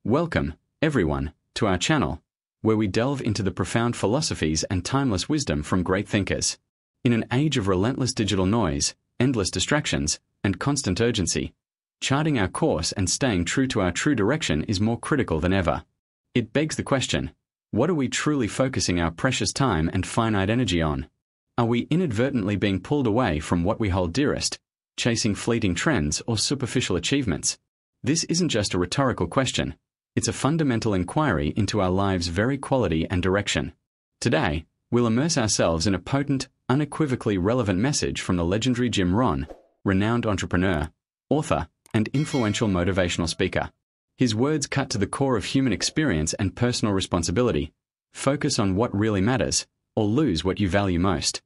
Welcome, everyone, to our channel, where we delve into the profound philosophies and timeless wisdom from great thinkers. In an age of relentless digital noise, endless distractions, and constant urgency, charting our course and staying true to our true direction is more critical than ever. It begs the question, what are we truly focusing our precious time and finite energy on? Are we inadvertently being pulled away from what we hold dearest, chasing fleeting trends or superficial achievements? This isn't just a rhetorical question. It's a fundamental inquiry into our lives' very quality and direction. Today, we'll immerse ourselves in a potent, unequivocally relevant message from the legendary Jim Rohn, renowned entrepreneur, author, and influential motivational speaker. His words cut to the core of human experience and personal responsibility. Focus on what really matters, or lose what you value most.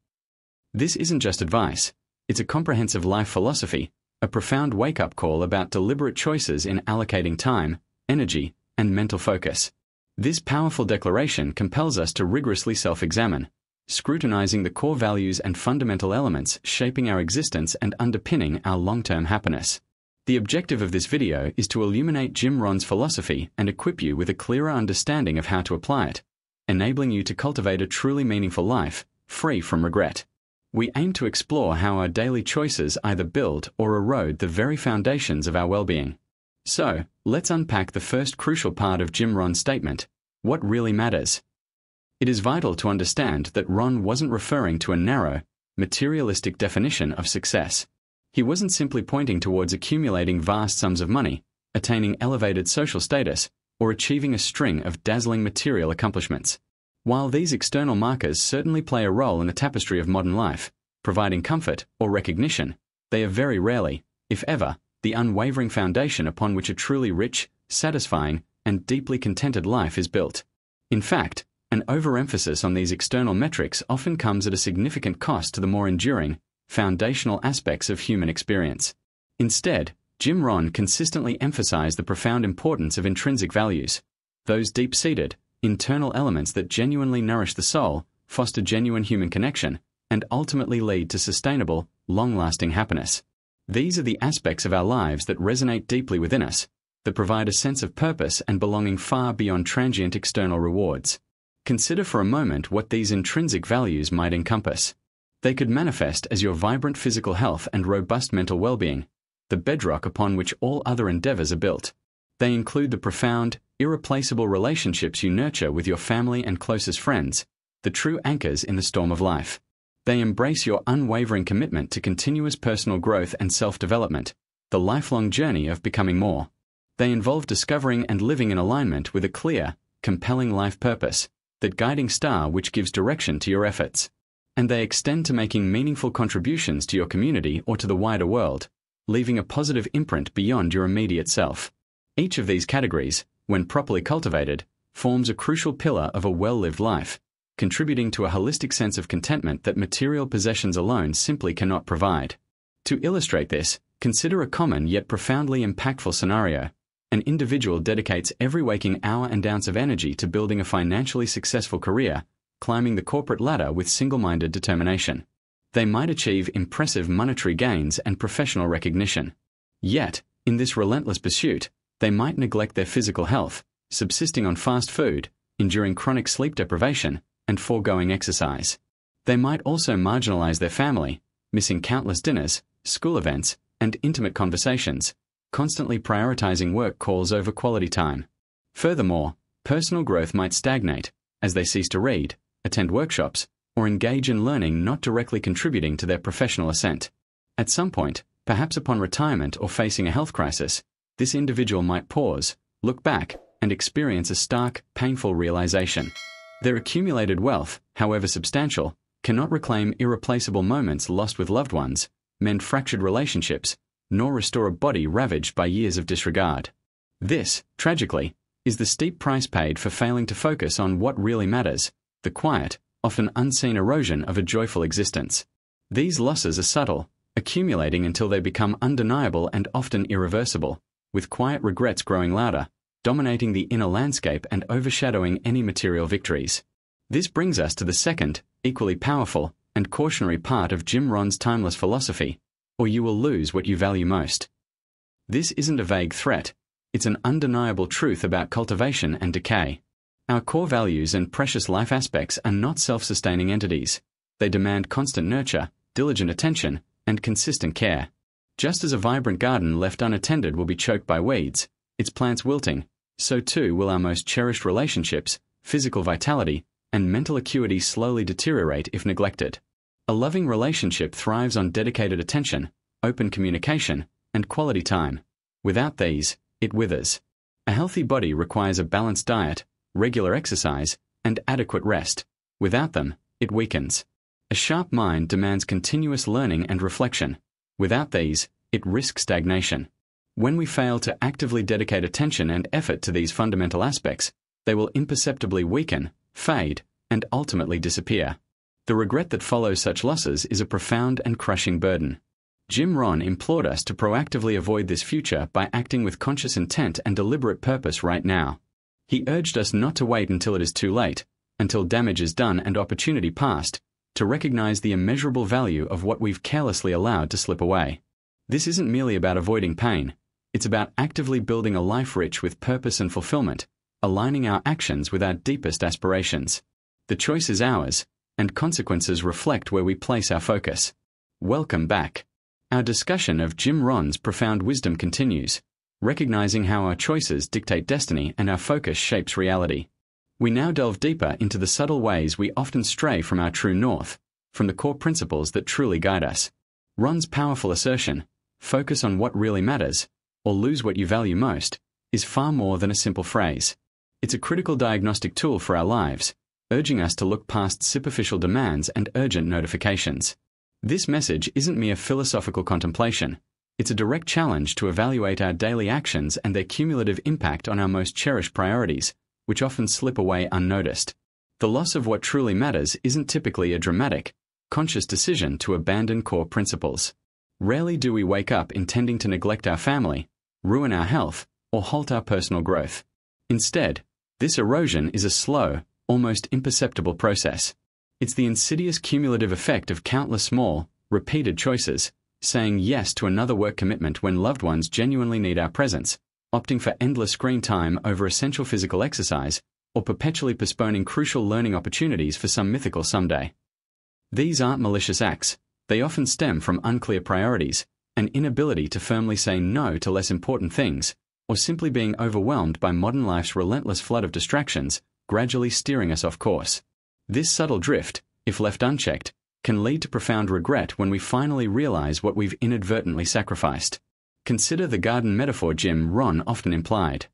This isn't just advice. It's a comprehensive life philosophy, a profound wake-up call about deliberate choices in allocating time, energy, and mental focus. This powerful declaration compels us to rigorously self-examine, scrutinizing the core values and fundamental elements shaping our existence and underpinning our long-term happiness. The objective of this video is to illuminate Jim Rohn's philosophy and equip you with a clearer understanding of how to apply it, enabling you to cultivate a truly meaningful life, free from regret. We aim to explore how our daily choices either build or erode the very foundations of our well-being. So, let's unpack the first crucial part of Jim Rohn's statement: what really matters. It is vital to understand that Rohn wasn't referring to a narrow, materialistic definition of success. He wasn't simply pointing towards accumulating vast sums of money, attaining elevated social status, or achieving a string of dazzling material accomplishments. While these external markers certainly play a role in the tapestry of modern life, providing comfort or recognition, they are very rarely, if ever, the unwavering foundation upon which a truly rich, satisfying, and deeply contented life is built. In fact, an overemphasis on these external metrics often comes at a significant cost to the more enduring, foundational aspects of human experience. Instead, Jim Rohn consistently emphasized the profound importance of intrinsic values, those deep-seated, internal elements that genuinely nourish the soul, foster genuine human connection, and ultimately lead to sustainable, long-lasting happiness. These are the aspects of our lives that resonate deeply within us, that provide a sense of purpose and belonging far beyond transient external rewards. Consider for a moment what these intrinsic values might encompass. They could manifest as your vibrant physical health and robust mental well-being, the bedrock upon which all other endeavors are built. They include the profound, irreplaceable relationships you nurture with your family and closest friends, the true anchors in the storm of life. They embrace your unwavering commitment to continuous personal growth and self-development, the lifelong journey of becoming more. They involve discovering and living in alignment with a clear, compelling life purpose, that guiding star which gives direction to your efforts. And they extend to making meaningful contributions to your community or to the wider world, leaving a positive imprint beyond your immediate self. Each of these categories, when properly cultivated, forms a crucial pillar of a well-lived life, contributing to a holistic sense of contentment that material possessions alone simply cannot provide. To illustrate this, consider a common yet profoundly impactful scenario. An individual dedicates every waking hour and ounce of energy to building a financially successful career, climbing the corporate ladder with single-minded determination. They might achieve impressive monetary gains and professional recognition. Yet, in this relentless pursuit, they might neglect their physical health, subsisting on fast food, enduring chronic sleep deprivation, and foregoing exercise. They might also marginalize their family, missing countless dinners, school events, and intimate conversations, constantly prioritizing work calls over quality time. Furthermore, personal growth might stagnate, as they cease to read, attend workshops, or engage in learning not directly contributing to their professional ascent. At some point, perhaps upon retirement or facing a health crisis, this individual might pause, look back, and experience a stark, painful realization. Their accumulated wealth, however substantial, cannot reclaim irreplaceable moments lost with loved ones, mend fractured relationships, nor restore a body ravaged by years of disregard. This, tragically, is the steep price paid for failing to focus on what really matters, the quiet, often unseen erosion of a joyful existence. These losses are subtle, accumulating until they become undeniable and often irreversible, with quiet regrets growing louder, dominating the inner landscape and overshadowing any material victories. This brings us to the second, equally powerful, and cautionary part of Jim Rohn's timeless philosophy, or you will lose what you value most. This isn't a vague threat. It's an undeniable truth about cultivation and decay. Our core values and precious life aspects are not self-sustaining entities. They demand constant nurture, diligent attention, and consistent care. Just as a vibrant garden left unattended will be choked by weeds, its plants wilting, so too will our most cherished relationships, physical vitality, and mental acuity slowly deteriorate if neglected. A loving relationship thrives on dedicated attention, open communication, and quality time. Without these, it withers. A healthy body requires a balanced diet, regular exercise, and adequate rest. Without them, it weakens. A sharp mind demands continuous learning and reflection. Without these, it risks stagnation. When we fail to actively dedicate attention and effort to these fundamental aspects, they will imperceptibly weaken, fade, and ultimately disappear. The regret that follows such losses is a profound and crushing burden. Jim Rohn implored us to proactively avoid this future by acting with conscious intent and deliberate purpose right now. He urged us not to wait until it is too late, until damage is done and opportunity past, to recognize the immeasurable value of what we've carelessly allowed to slip away. This isn't merely about avoiding pain. It's about actively building a life rich with purpose and fulfillment, aligning our actions with our deepest aspirations. The choice is ours, and consequences reflect where we place our focus. Welcome back. Our discussion of Jim Rohn's profound wisdom continues, recognizing how our choices dictate destiny and our focus shapes reality. We now delve deeper into the subtle ways we often stray from our true north, from the core principles that truly guide us. Rohn's powerful assertion, "Focus on what really matters, or lose what you value most," is far more than a simple phrase. It's a critical diagnostic tool for our lives, urging us to look past superficial demands and urgent notifications. This message isn't mere philosophical contemplation. It's a direct challenge to evaluate our daily actions and their cumulative impact on our most cherished priorities, which often slip away unnoticed. The loss of what truly matters isn't typically a dramatic, conscious decision to abandon core principles. Rarely do we wake up intending to neglect our family, ruin our health, or halt our personal growth. Instead, this erosion is a slow, almost imperceptible process. It's the insidious cumulative effect of countless small, repeated choices, saying yes to another work commitment when loved ones genuinely need our presence, opting for endless screen time over essential physical exercise, or perpetually postponing crucial learning opportunities for some mythical someday. These aren't malicious acts. They often stem from unclear priorities, an inability to firmly say no to less important things, or simply being overwhelmed by modern life's relentless flood of distractions, gradually steering us off course. This subtle drift, if left unchecked, can lead to profound regret when we finally realize what we've inadvertently sacrificed. Consider the garden metaphor Jim Rohn often implied.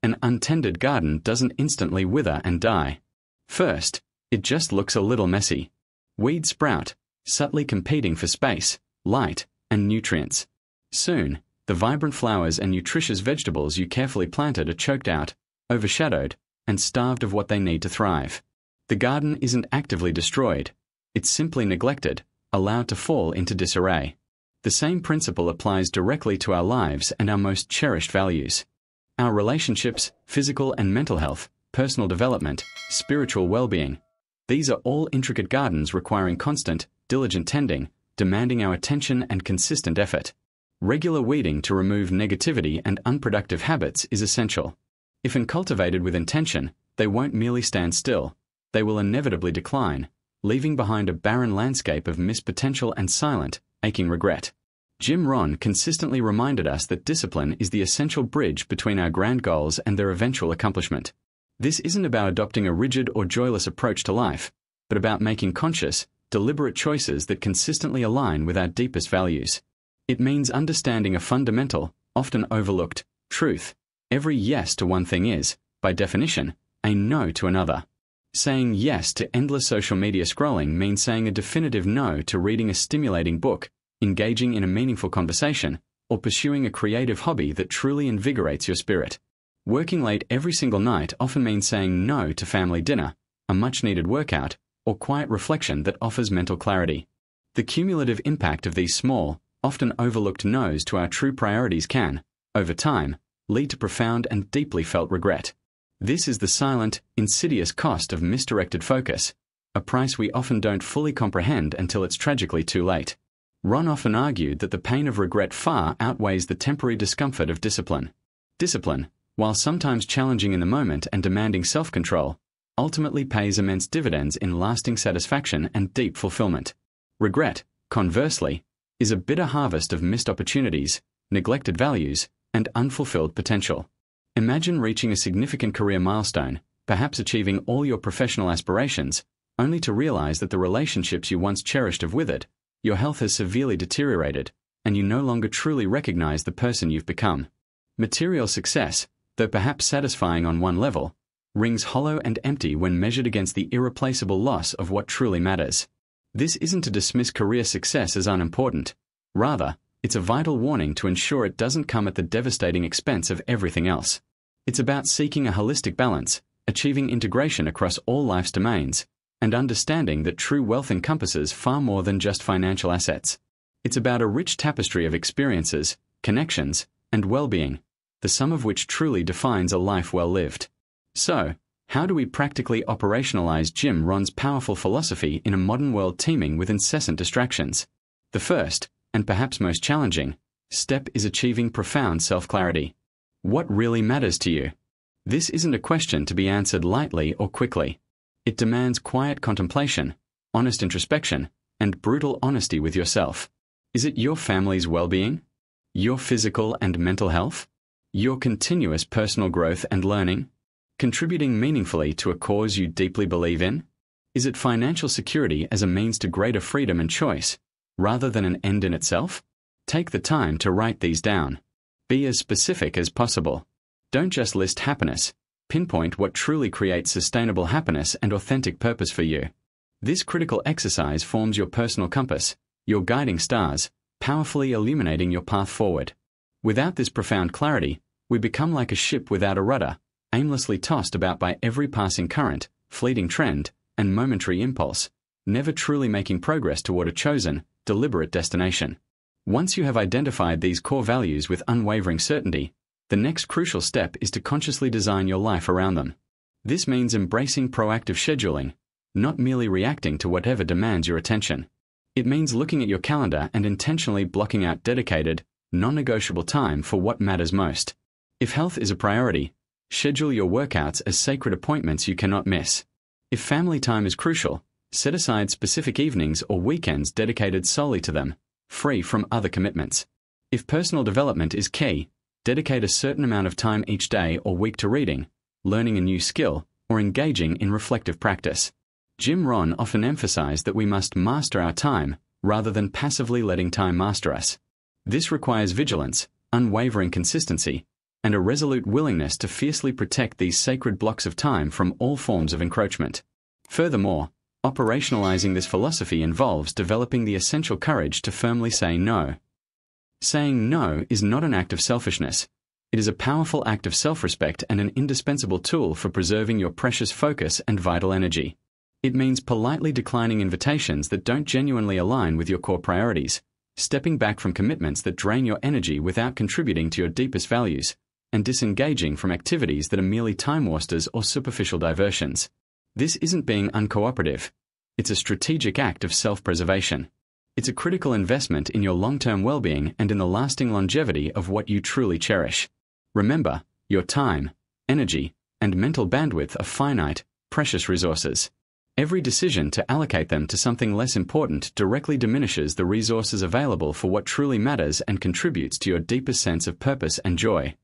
An untended garden doesn't instantly wither and die. First, it just looks a little messy. Weeds sprout, subtly competing for space, light, and nutrients. Soon, the vibrant flowers and nutritious vegetables you carefully planted are choked out, overshadowed, and starved of what they need to thrive. The garden isn't actively destroyed. It's simply neglected, allowed to fall into disarray. The same principle applies directly to our lives and our most cherished values. Our relationships, physical and mental health, personal development, spiritual well-being. These are all intricate gardens requiring constant, diligent tending, demanding our attention and consistent effort. Regular weeding to remove negativity and unproductive habits is essential. If uncultivated with intention, they won't merely stand still. They will inevitably decline, leaving behind a barren landscape of missed potential and silent, aching regret. Jim Rohn consistently reminded us that discipline is the essential bridge between our grand goals and their eventual accomplishment. This isn't about adopting a rigid or joyless approach to life, but about making conscious, deliberate choices that consistently align with our deepest values. It means understanding a fundamental, often overlooked, truth. Every yes to one thing is, by definition, a no to another. Saying yes to endless social media scrolling means saying a definitive no to reading a stimulating book, engaging in a meaningful conversation, or pursuing a creative hobby that truly invigorates your spirit. Working late every single night often means saying no to family dinner, a much-needed workout, or quiet reflection that offers mental clarity. The cumulative impact of these small, often overlooked no's to our true priorities can, over time, lead to profound and deeply felt regret. This is the silent, insidious cost of misdirected focus, a price we often don't fully comprehend until it's tragically too late. Rohn often argued that the pain of regret far outweighs the temporary discomfort of discipline. Discipline, while sometimes challenging in the moment and demanding self-control, ultimately pays immense dividends in lasting satisfaction and deep fulfillment. Regret, conversely, is a bitter harvest of missed opportunities, neglected values, and unfulfilled potential. Imagine reaching a significant career milestone, perhaps achieving all your professional aspirations, only to realize that the relationships you once cherished have withered, your health has severely deteriorated, and you no longer truly recognize the person you've become. Material success, though perhaps satisfying on one level, rings hollow and empty when measured against the irreplaceable loss of what truly matters. This isn't to dismiss career success as unimportant. Rather, it's a vital warning to ensure it doesn't come at the devastating expense of everything else. It's about seeking a holistic balance, achieving integration across all life's domains, and understanding that true wealth encompasses far more than just financial assets. It's about a rich tapestry of experiences, connections, and well-being, the sum of which truly defines a life well lived. So, how do we practically operationalize Jim Rohn's powerful philosophy in a modern world teeming with incessant distractions? The first, and perhaps most challenging, step is achieving profound self-clarity. What really matters to you? This isn't a question to be answered lightly or quickly. It demands quiet contemplation, honest introspection, and brutal honesty with yourself. Is it your family's well-being? Your physical and mental health? Your continuous personal growth and learning? Contributing meaningfully to a cause you deeply believe in? Is it financial security as a means to greater freedom and choice, rather than an end in itself? Take the time to write these down. Be as specific as possible. Don't just list happiness. Pinpoint what truly creates sustainable happiness and authentic purpose for you. This critical exercise forms your personal compass, your guiding stars, powerfully illuminating your path forward. Without this profound clarity, we become like a ship without a rudder, aimlessly tossed about by every passing current, fleeting trend, and momentary impulse, never truly making progress toward a chosen, deliberate destination. Once you have identified these core values with unwavering certainty, the next crucial step is to consciously design your life around them. This means embracing proactive scheduling, not merely reacting to whatever demands your attention. It means looking at your calendar and intentionally blocking out dedicated, non-negotiable time for what matters most. If health is a priority, schedule your workouts as sacred appointments you cannot miss. If family time is crucial, set aside specific evenings or weekends dedicated solely to them, free from other commitments. If personal development is key, dedicate a certain amount of time each day or week to reading, learning a new skill, or engaging in reflective practice. Jim Rohn often emphasized that we must master our time rather than passively letting time master us. This requires vigilance, unwavering consistency, and a resolute willingness to fiercely protect these sacred blocks of time from all forms of encroachment. Furthermore, operationalizing this philosophy involves developing the essential courage to firmly say no. Saying no is not an act of selfishness. It is a powerful act of self-respect and an indispensable tool for preserving your precious focus and vital energy. It means politely declining invitations that don't genuinely align with your core priorities, stepping back from commitments that drain your energy without contributing to your deepest values, and disengaging from activities that are merely time wasters or superficial diversions. This isn't being uncooperative. It's a strategic act of self-preservation. It's a critical investment in your long-term well-being and in the lasting longevity of what you truly cherish. Remember, your time, energy, and mental bandwidth are finite, precious resources. Every decision to allocate them to something less important directly diminishes the resources available for what truly matters and contributes to your deepest sense of purpose and joy.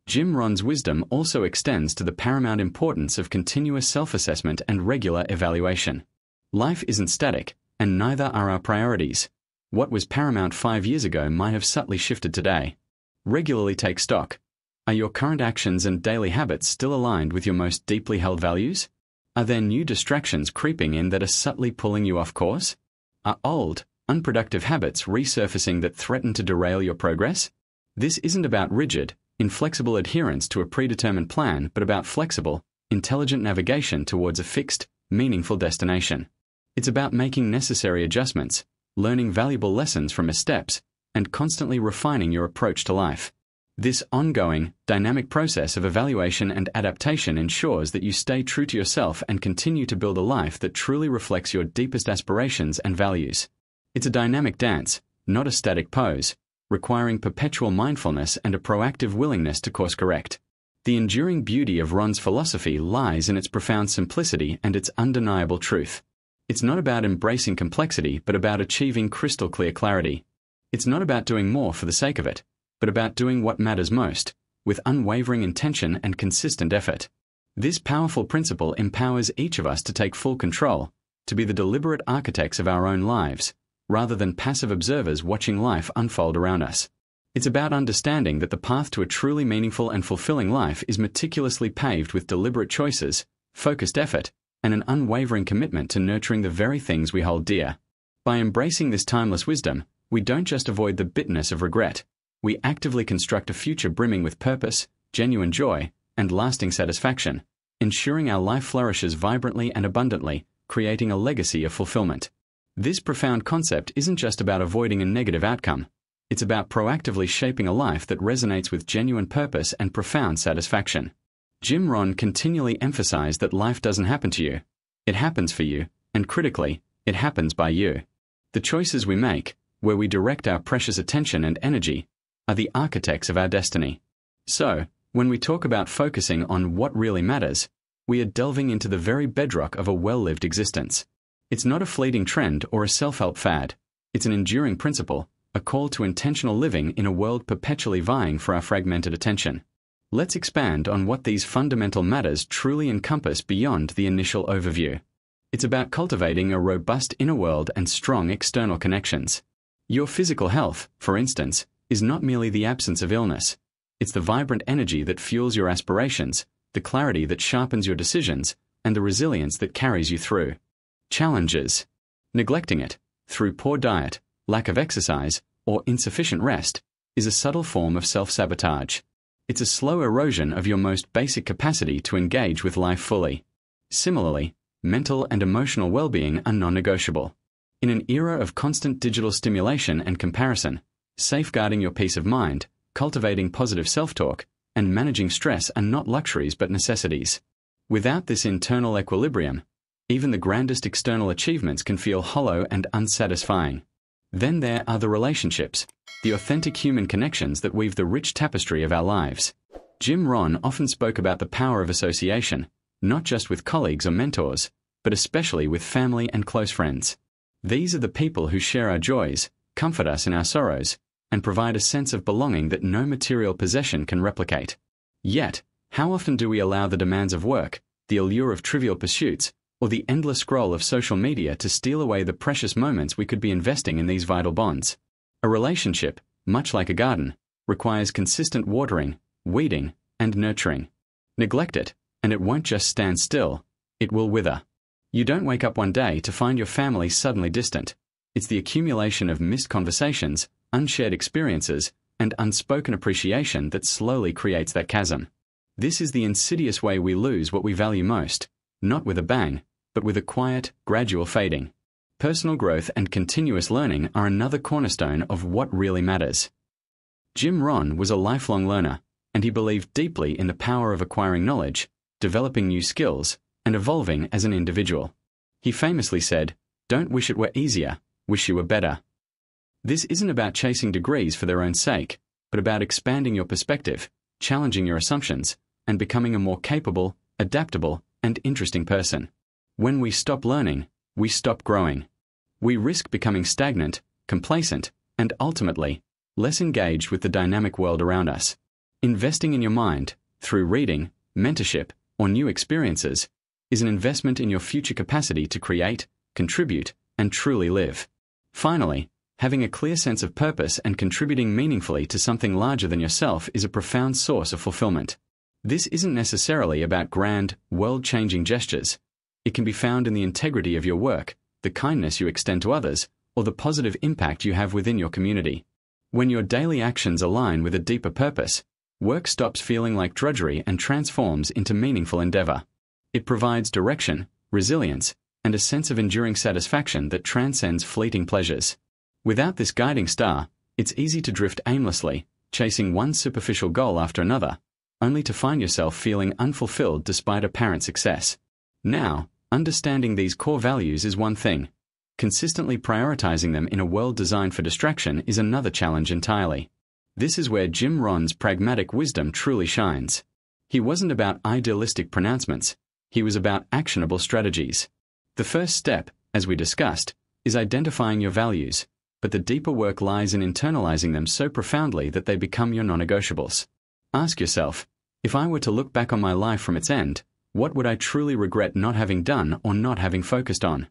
Jim Rohn's wisdom also extends to the paramount importance of continuous self-assessment and regular evaluation. Life isn't static, and neither are our priorities. What was paramount 5 years ago might have subtly shifted today. Regularly take stock. Are your current actions and daily habits still aligned with your most deeply held values? Are there new distractions creeping in that are subtly pulling you off course? Are old, unproductive habits resurfacing that threaten to derail your progress? This isn't about rigid, inflexible adherence to a predetermined plan, but about flexible, intelligent navigation towards a fixed, meaningful destination. It's about making necessary adjustments, learning valuable lessons from missteps, and constantly refining your approach to life. This ongoing, dynamic process of evaluation and adaptation ensures that you stay true to yourself and continue to build a life that truly reflects your deepest aspirations and values. It's a dynamic dance, not a static pose, requiring perpetual mindfulness and a proactive willingness to course correct. The enduring beauty of Rohn's philosophy lies in its profound simplicity and its undeniable truth. It's not about embracing complexity, but about achieving crystal clear clarity. It's not about doing more for the sake of it, but about doing what matters most, with unwavering intention and consistent effort. This powerful principle empowers each of us to take full control, to be the deliberate architects of our own lives, rather than passive observers watching life unfold around us. It's about understanding that the path to a truly meaningful and fulfilling life is meticulously paved with deliberate choices, focused effort, and an unwavering commitment to nurturing the very things we hold dear. By embracing this timeless wisdom, we don't just avoid the bitterness of regret, we actively construct a future brimming with purpose, genuine joy, and lasting satisfaction, ensuring our life flourishes vibrantly and abundantly, creating a legacy of fulfillment. This profound concept isn't just about avoiding a negative outcome. It's about proactively shaping a life that resonates with genuine purpose and profound satisfaction. Jim Rohn continually emphasized that life doesn't happen to you. It happens for you, and critically, it happens by you. The choices we make, where we direct our precious attention and energy, are the architects of our destiny. So, when we talk about focusing on what really matters, we are delving into the very bedrock of a well-lived existence. It's not a fleeting trend or a self-help fad. It's an enduring principle, a call to intentional living in a world perpetually vying for our fragmented attention. Let's expand on what these fundamental matters truly encompass beyond the initial overview. It's about cultivating a robust inner world and strong external connections. Your physical health, for instance, is not merely the absence of illness. It's the vibrant energy that fuels your aspirations, the clarity that sharpens your decisions, and the resilience that carries you through challenges. Neglecting it, through poor diet, lack of exercise, or insufficient rest, is a subtle form of self-sabotage. It's a slow erosion of your most basic capacity to engage with life fully. Similarly, mental and emotional well-being are non-negotiable. In an era of constant digital stimulation and comparison, safeguarding your peace of mind, cultivating positive self-talk, and managing stress are not luxuries but necessities. Without this internal equilibrium, even the grandest external achievements can feel hollow and unsatisfying. Then there are the relationships, the authentic human connections that weave the rich tapestry of our lives. Jim Rohn often spoke about the power of association, not just with colleagues or mentors, but especially with family and close friends. These are the people who share our joys, comfort us in our sorrows, and provide a sense of belonging that no material possession can replicate. Yet, how often do we allow the demands of work, the allure of trivial pursuits, or the endless scroll of social media to steal away the precious moments we could be investing in these vital bonds? A relationship, much like a garden, requires consistent watering, weeding, and nurturing. Neglect it, and it won't just stand still, it will wither. You don't wake up one day to find your family suddenly distant. It's the accumulation of missed conversations, unshared experiences, and unspoken appreciation that slowly creates that chasm. This is the insidious way we lose what we value most, not with a bang, but with a quiet, gradual fading. Personal growth and continuous learning are another cornerstone of what really matters. Jim Rohn was a lifelong learner, and he believed deeply in the power of acquiring knowledge, developing new skills, and evolving as an individual. He famously said, "Don't wish it were easier, wish you were better." This isn't about chasing degrees for their own sake, but about expanding your perspective, challenging your assumptions, and becoming a more capable, adaptable, and interesting person. When we stop learning, we stop growing. We risk becoming stagnant, complacent, and ultimately, less engaged with the dynamic world around us. Investing in your mind, through reading, mentorship, or new experiences, is an investment in your future capacity to create, contribute, and truly live. Finally, having a clear sense of purpose and contributing meaningfully to something larger than yourself is a profound source of fulfillment. This isn't necessarily about grand, world-changing gestures. It can be found in the integrity of your work, the kindness you extend to others, or the positive impact you have within your community. When your daily actions align with a deeper purpose, work stops feeling like drudgery and transforms into meaningful endeavor. It provides direction, resilience, and a sense of enduring satisfaction that transcends fleeting pleasures. Without this guiding star, it's easy to drift aimlessly, chasing one superficial goal after another, only to find yourself feeling unfulfilled despite apparent success. Now, understanding these core values is one thing. Consistently prioritizing them in a world designed for distraction is another challenge entirely. This is where Jim Rohn's pragmatic wisdom truly shines. He wasn't about idealistic pronouncements, he was about actionable strategies. The first step, as we discussed, is identifying your values, but the deeper work lies in internalizing them so profoundly that they become your non-negotiables. Ask yourself, if I were to look back on my life from its end, what would I truly regret not having done or not having focused on?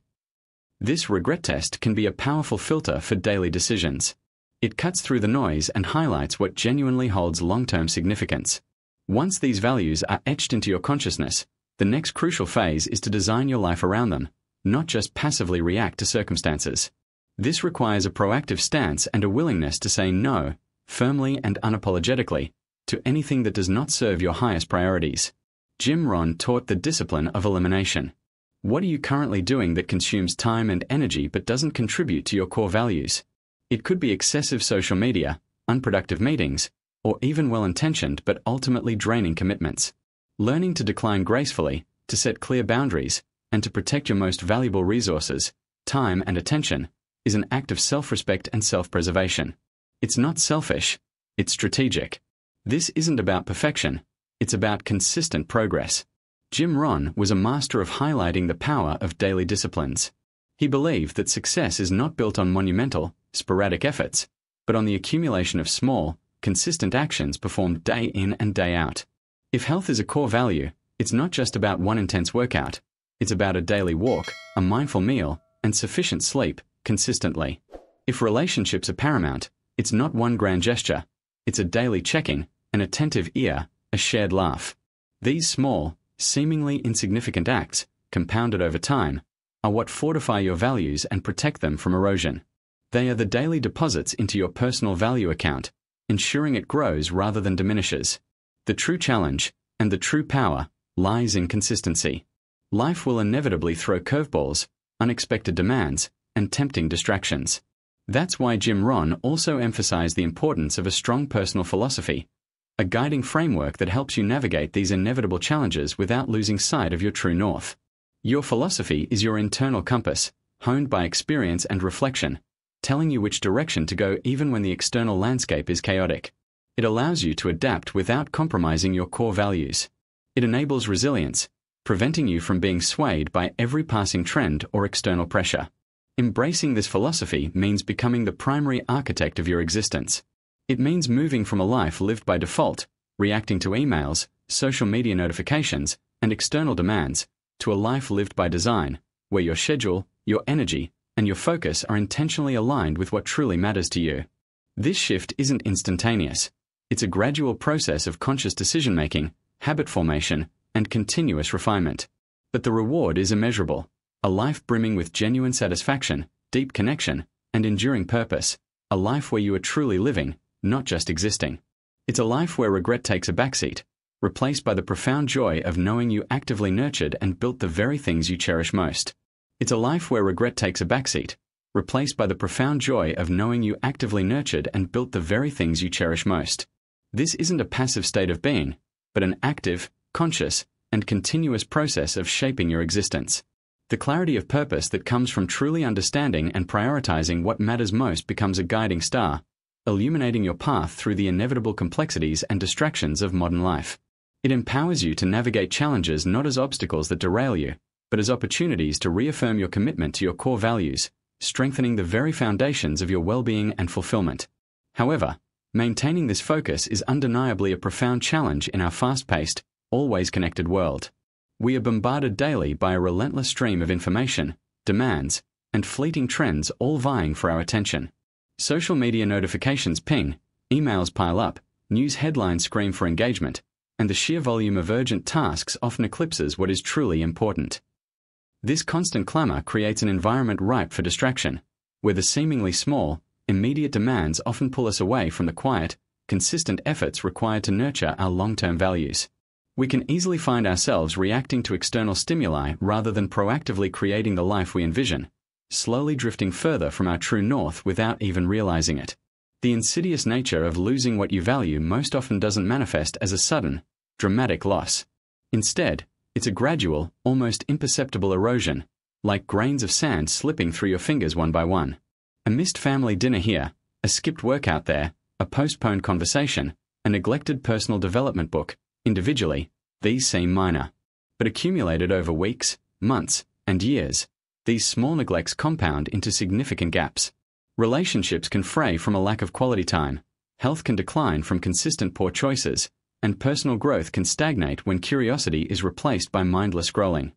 This regret test can be a powerful filter for daily decisions. It cuts through the noise and highlights what genuinely holds long-term significance. Once these values are etched into your consciousness, the next crucial phase is to design your life around them, not just passively react to circumstances. This requires a proactive stance and a willingness to say no, firmly and unapologetically, to anything that does not serve your highest priorities. Jim Rohn taught the discipline of elimination. What are you currently doing that consumes time and energy but doesn't contribute to your core values? It could be excessive social media, unproductive meetings, or even well-intentioned but ultimately draining commitments. Learning to decline gracefully, to set clear boundaries, and to protect your most valuable resources, time and attention, is an act of self-respect and self-preservation. It's not selfish, it's strategic. This isn't about perfection, it's about consistent progress. Jim Rohn was a master of highlighting the power of daily disciplines. He believed that success is not built on monumental, sporadic efforts, but on the accumulation of small, consistent actions performed day in and day out. If health is a core value, it's not just about one intense workout. It's about a daily walk, a mindful meal, and sufficient sleep, consistently. If relationships are paramount, it's not one grand gesture. It's a daily checking, an attentive ear, a shared laugh. These small, seemingly insignificant acts, compounded over time, are what fortify your values and protect them from erosion. They are the daily deposits into your personal value account, ensuring it grows rather than diminishes. The true challenge, and the true power, lies in consistency. Life will inevitably throw curveballs, unexpected demands, and tempting distractions. That's why Jim Rohn also emphasized the importance of a strong personal philosophy, a guiding framework that helps you navigate these inevitable challenges without losing sight of your true north. Your philosophy is your internal compass, honed by experience and reflection, telling you which direction to go even when the external landscape is chaotic. It allows you to adapt without compromising your core values. It enables resilience, preventing you from being swayed by every passing trend or external pressure. Embracing this philosophy means becoming the primary architect of your existence. It means moving from a life lived by default, reacting to emails, social media notifications, and external demands, to a life lived by design, where your schedule, your energy, and your focus are intentionally aligned with what truly matters to you. This shift isn't instantaneous. It's a gradual process of conscious decision-making, habit formation, and continuous refinement. But the reward is immeasurable, a life brimming with genuine satisfaction, deep connection, and enduring purpose, a life where you are truly living, not just existing. It's a life where regret takes a backseat, replaced by the profound joy of knowing you actively nurtured and built the very things you cherish most. It's a life where regret takes a backseat, replaced by the profound joy of knowing you actively nurtured and built the very things you cherish most. This isn't a passive state of being, but an active, conscious, and continuous process of shaping your existence. The clarity of purpose that comes from truly understanding and prioritizing what matters most becomes a guiding star, illuminating your path through the inevitable complexities and distractions of modern life. It empowers you to navigate challenges not as obstacles that derail you, but as opportunities to reaffirm your commitment to your core values, strengthening the very foundations of your well-being and fulfillment. However, maintaining this focus is undeniably a profound challenge in our fast-paced, always connected world. We are bombarded daily by a relentless stream of information, demands, and fleeting trends all vying for our attention. Social media notifications ping, emails pile up, news headlines scream for engagement, and the sheer volume of urgent tasks often eclipses what is truly important. This constant clamor creates an environment ripe for distraction, where the seemingly small, immediate demands often pull us away from the quiet, consistent efforts required to nurture our long-term values. We can easily find ourselves reacting to external stimuli rather than proactively creating the life we envision, slowly drifting further from our true north without even realizing it. The insidious nature of losing what you value most often doesn't manifest as a sudden, dramatic loss. Instead, it's a gradual, almost imperceptible erosion, like grains of sand slipping through your fingers one by one. A missed family dinner here, a skipped workout there, a postponed conversation, a neglected personal development book. Individually, these seem minor. But accumulated over weeks, months, and years, these small neglects compound into significant gaps. Relationships can fray from a lack of quality time, health can decline from consistent poor choices, and personal growth can stagnate when curiosity is replaced by mindless scrolling.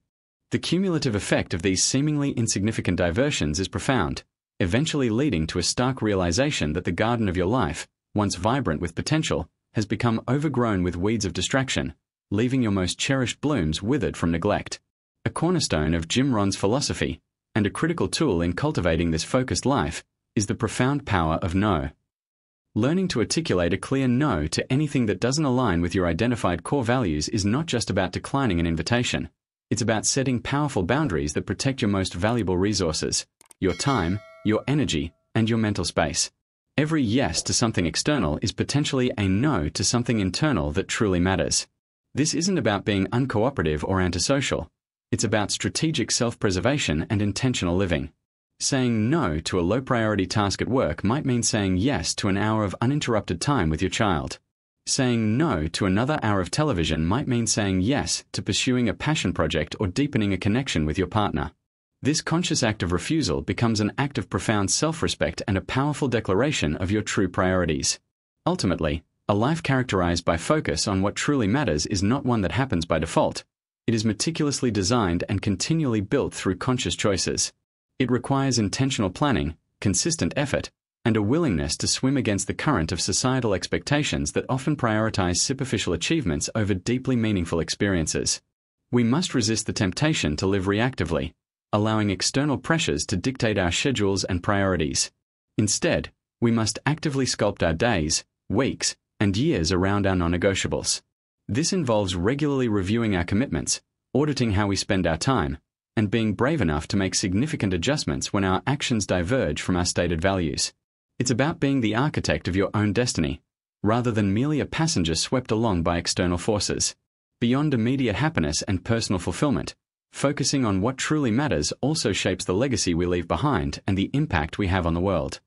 The cumulative effect of these seemingly insignificant diversions is profound, eventually leading to a stark realization that the garden of your life, once vibrant with potential, has become overgrown with weeds of distraction, leaving your most cherished blooms withered from neglect. A cornerstone of Jim Rohn's philosophy, and a critical tool in cultivating this focused life, is the profound power of no. Learning to articulate a clear no to anything that doesn't align with your identified core values is not just about declining an invitation. It's about setting powerful boundaries that protect your most valuable resources, your time, your energy, and your mental space. Every yes to something external is potentially a no to something internal that truly matters. This isn't about being uncooperative or antisocial. It's about strategic self-preservation and intentional living. Saying no to a low-priority task at work might mean saying yes to an hour of uninterrupted time with your child. Saying no to another hour of television might mean saying yes to pursuing a passion project or deepening a connection with your partner. This conscious act of refusal becomes an act of profound self-respect and a powerful declaration of your true priorities. Ultimately, a life characterized by focus on what truly matters is not one that happens by default. It is meticulously designed and continually built through conscious choices. It requires intentional planning, consistent effort, and a willingness to swim against the current of societal expectations that often prioritize superficial achievements over deeply meaningful experiences. We must resist the temptation to live reactively, allowing external pressures to dictate our schedules and priorities. Instead, we must actively sculpt our days, weeks, and years around our non-negotiables. This involves regularly reviewing our commitments, auditing how we spend our time, and being brave enough to make significant adjustments when our actions diverge from our stated values. It's about being the architect of your own destiny, rather than merely a passenger swept along by external forces. Beyond immediate happiness and personal fulfillment, focusing on what truly matters also shapes the legacy we leave behind and the impact we have on the world.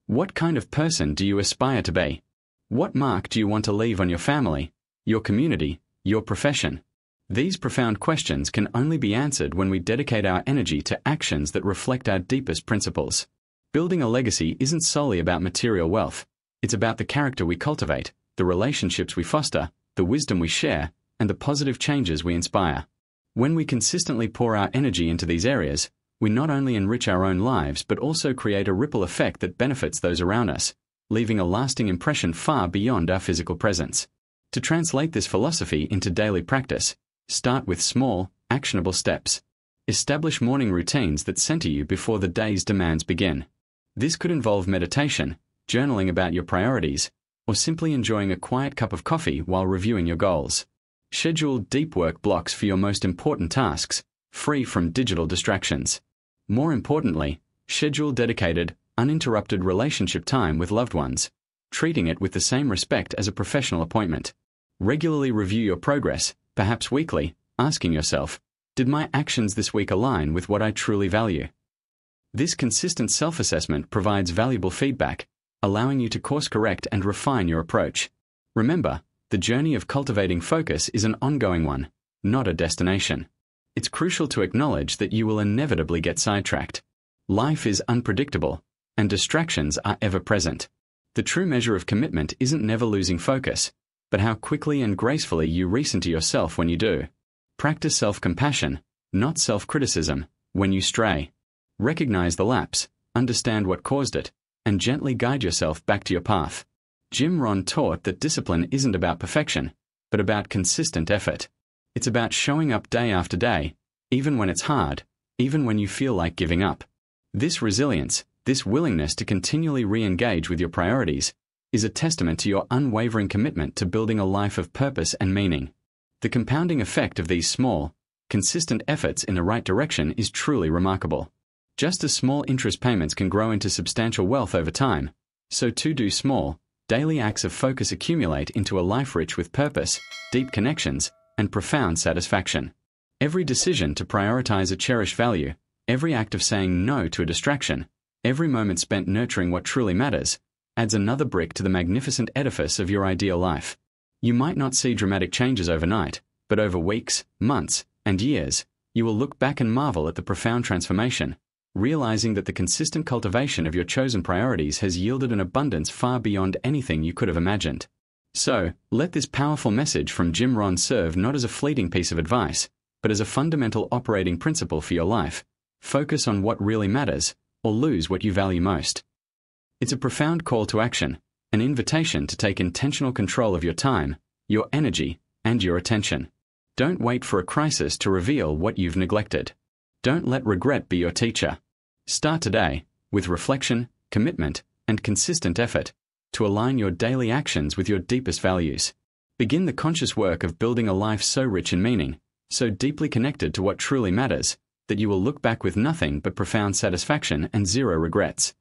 What kind of person do you aspire to be? What mark do you want to leave on your family, your community, your profession? These profound questions can only be answered when we dedicate our energy to actions that reflect our deepest principles. Building a legacy isn't solely about material wealth. It's about the character we cultivate, the relationships we foster, the wisdom we share, and the positive changes we inspire. When we consistently pour our energy into these areas, we not only enrich our own lives but also create a ripple effect that benefits those around us, leaving a lasting impression far beyond our physical presence. To translate this philosophy into daily practice, start with small, actionable steps. Establish morning routines that center you before the day's demands begin. This could involve meditation, journaling about your priorities, or simply enjoying a quiet cup of coffee while reviewing your goals. Schedule deep work blocks for your most important tasks, free from digital distractions. More importantly, schedule dedicated, uninterrupted relationship time with loved ones, treating it with the same respect as a professional appointment. Regularly review your progress, perhaps weekly, asking yourself, did my actions this week align with what I truly value? This consistent self-assessment provides valuable feedback, allowing you to course-correct and refine your approach. Remember, the journey of cultivating focus is an ongoing one, not a destination. It's crucial to acknowledge that you will inevitably get sidetracked. Life is unpredictable, and distractions are ever present. The true measure of commitment isn't never losing focus, but how quickly and gracefully you recenter yourself when you do. Practice self-compassion, not self-criticism, when you stray. Recognize the lapse, understand what caused it, and gently guide yourself back to your path. Jim Rohn taught that discipline isn't about perfection, but about consistent effort. It's about showing up day after day, even when it's hard, even when you feel like giving up. This resilience, this willingness to continually re-engage with your priorities, is a testament to your unwavering commitment to building a life of purpose and meaning. The compounding effect of these small, consistent efforts in the right direction is truly remarkable. Just as small interest payments can grow into substantial wealth over time, so too do small, daily acts of focus accumulate into a life rich with purpose, deep connections, and profound satisfaction. Every decision to prioritize a cherished value, Every act of saying no to a distraction, every moment spent nurturing what truly matters, adds another brick to the magnificent edifice of your ideal life. You might not see dramatic changes overnight, but over weeks, months, and years, you will look back and marvel at the profound transformation, realizing that the consistent cultivation of your chosen priorities has yielded an abundance far beyond anything you could have imagined. So, let this powerful message from Jim Rohn serve not as a fleeting piece of advice, but as a fundamental operating principle for your life. Focus on what really matters, or lose what you value most. It's a profound call to action, an invitation to take intentional control of your time, your energy, and your attention. Don't wait for a crisis to reveal what you've neglected. Don't let regret be your teacher. Start today, with reflection, commitment, and consistent effort, to align your daily actions with your deepest values. Begin the conscious work of building a life so rich in meaning, so deeply connected to what truly matters, that you will look back with nothing but profound satisfaction and zero regrets.